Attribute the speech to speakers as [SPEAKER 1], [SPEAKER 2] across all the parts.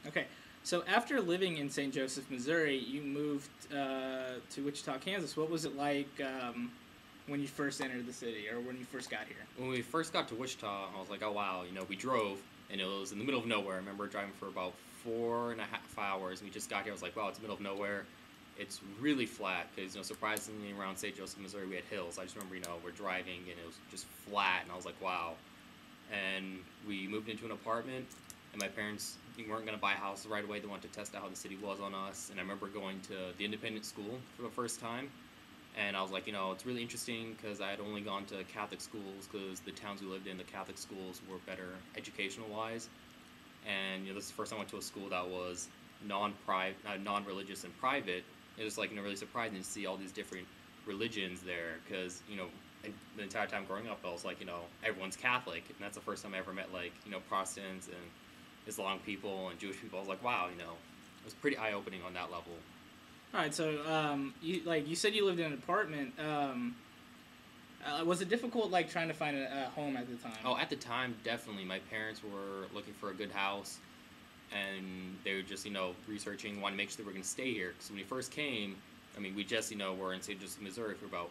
[SPEAKER 1] Okay. So after living in St. Joseph, Missouri, you moved to Wichita, Kansas. What was it like when you first entered the city, or when you first got here?
[SPEAKER 2] When we first got to Wichita, I was like, oh wow, we drove and it was in the middle of nowhere. I remember driving for about 4.5 hours. We just got here. I was like, wow, it's the middle of nowhere. It's really flat because surprisingly around St. Joseph, Missouri, we had hills. I just remember we're driving and it was just flat, and I was like, wow. And we moved into an apartment, and my parents weren't going to buy a house right away. They wanted to test out how the city was on us. And I remember going to the independent school for the first time, and I was like, it's really interesting because I had only gone to Catholic schools because the towns we lived in, the Catholic schools were better educational wise. And this is the first time I went to a school that was non-religious and private. It was like really surprising to see all these different religions there because the entire time growing up I was like everyone's Catholic, and that's the first time I ever met like Protestants and Islamic people and Jewish people. I was like, wow, it was pretty eye-opening on that level.
[SPEAKER 1] All right. So you said you lived in an apartment. Was it difficult like trying to find a home at the time?
[SPEAKER 2] Oh, at the time, definitely. My parents were looking for a good house, and they were just, researching, wanting to make sure they were going to stay here. Because when we first came, we just, were in St. Joseph, Missouri for about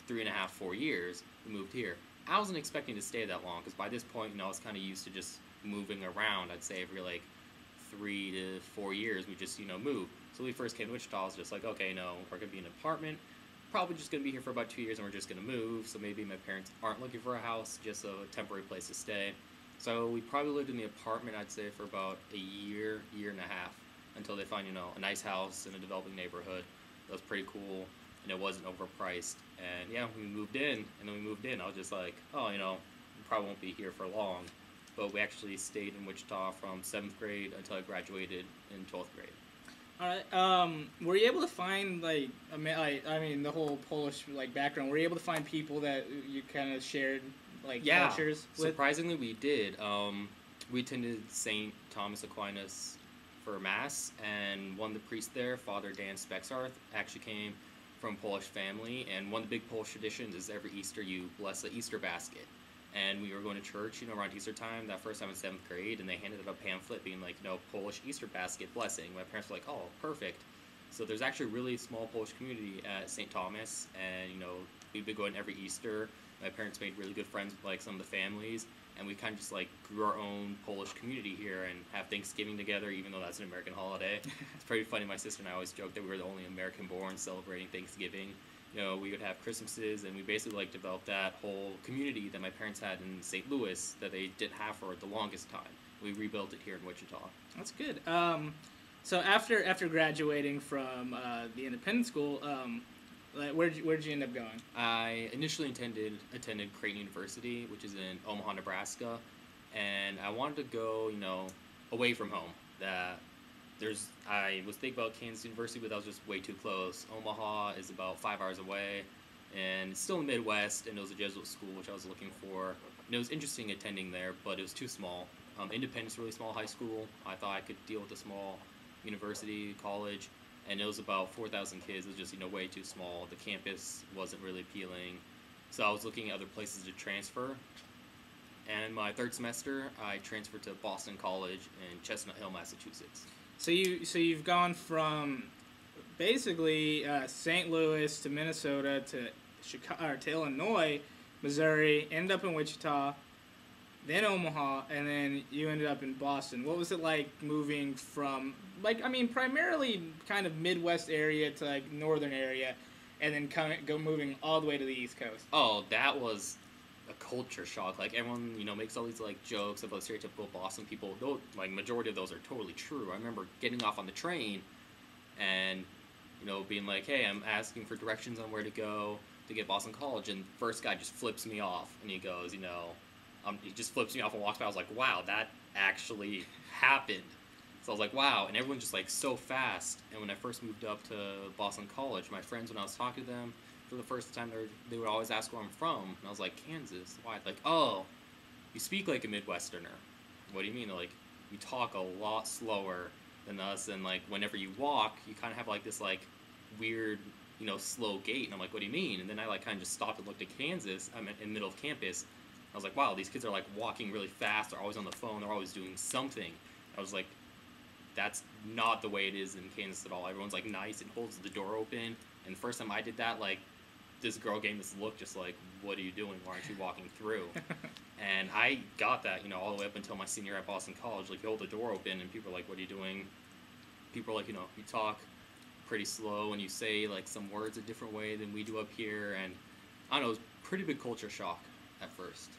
[SPEAKER 2] 3.5, 4 years. We moved here. I wasn't expecting to stay that long, because by this point, I was kind of used to just moving around. I'd say every, 3 to 4 years, we just, move. So when we first came to Wichita, I was just like, okay, we're going to be in an apartment. Probably just going to be here for about 2 years, and we're just going to move. So maybe my parents aren't looking for a house, just a temporary place to stay. So we probably lived in the apartment, I'd say, for about a year, year and a half, until they find, a nice house in a developing neighborhood. That was pretty cool, and it wasn't overpriced. And yeah, we moved in, and then we moved in. I was just like, oh, we probably won't be here for long. But we actually stayed in Wichita from 7th grade until I graduated in 12th grade.
[SPEAKER 1] All right. Were you able to find the whole Polish background? Were you able to find people that you kind of shared cultures with?
[SPEAKER 2] Surprisingly, we did. We attended St. Thomas Aquinas for Mass, and one of the priests there, Father Dan Spexarth, actually came from a Polish family. And one of the big Polish traditions is every Easter you bless the Easter basket. And we were going to church, around Easter time, that first time in 7th grade, and they handed out a pamphlet being like, Polish Easter basket blessing. My parents were like, oh, perfect. So there's actually a really small Polish community at St. Thomas, and, we've been going every Easter. My parents made really good friends with, some of the families, and we kind of just, grew our own Polish community here and have Thanksgiving together, even though that's an American holiday. It's pretty funny. My sister and I always joke that we were the only American-born celebrating Thanksgiving. We would have Christmases, and we basically developed that whole community that my parents had in St. Louis that they didn't have for the longest time. We rebuilt it here in Wichita.
[SPEAKER 1] That's good. So after graduating from the independent school, where'd you end up going?
[SPEAKER 2] I initially attended Creighton University, which is in Omaha, Nebraska, and I wanted to go, away from home. I was thinking about Kansas University, but that was just way too close. Omaha is about 5 hours away, and it's still in the Midwest, and it was a Jesuit school, which I was looking for. And it was interesting attending there, but it was too small. Independence, really small high school. I thought I could deal with a small university, college, and it was about 4,000 kids. It was just, way too small. The campus wasn't really appealing. So I was looking at other places to transfer. And my third semester, I transferred to Boston College in Chestnut Hill, Massachusetts.
[SPEAKER 1] So you've gone from basically St. Louis to Minnesota to Chicago or to Illinois, Missouri, ended up in Wichita, then Omaha, and then you ended up in Boston. What was it like moving from primarily kind of Midwest area to northern area, and then moving all the way to the East Coast?
[SPEAKER 2] Oh, that was a culture shock. Everyone, makes all these jokes about stereotypical Boston people. Those, majority of those are totally true. I remember getting off on the train and, being like, hey, I'm asking for directions on where to go to get Boston College, and first guy just flips me off, and he goes, he just flips me off and walks by. I was like, wow, that actually happened. So I was like, wow, and everyone's just so fast. And when I first moved up to Boston College, my friends, when I was talking to them, for the first time, they would always ask where I'm from. And I was like, Kansas. Why? Oh, you speak like a Midwesterner. What do you mean? You talk a lot slower than us, and whenever you walk, you kind of have this weird, slow gait. And I'm like, what do you mean? And then I kind of just stopped and looked at Kansas. I'm in the middle of campus. I was like, wow, these kids are walking really fast. They're always on the phone. They're always doing something. I was like, that's not the way it is in Kansas at all. Everyone's like nice and holds the door open. And the first time I did that, like, this girl gave me this look just like, what are you doing? Why aren't you walking through? And I got that, all the way up until my senior year at Boston College. Like, you hold the door open and people are like, what are you doing? People are like, you talk pretty slow and you say like some words a different way than we do up here. And I don't know, it was a pretty big culture shock at first.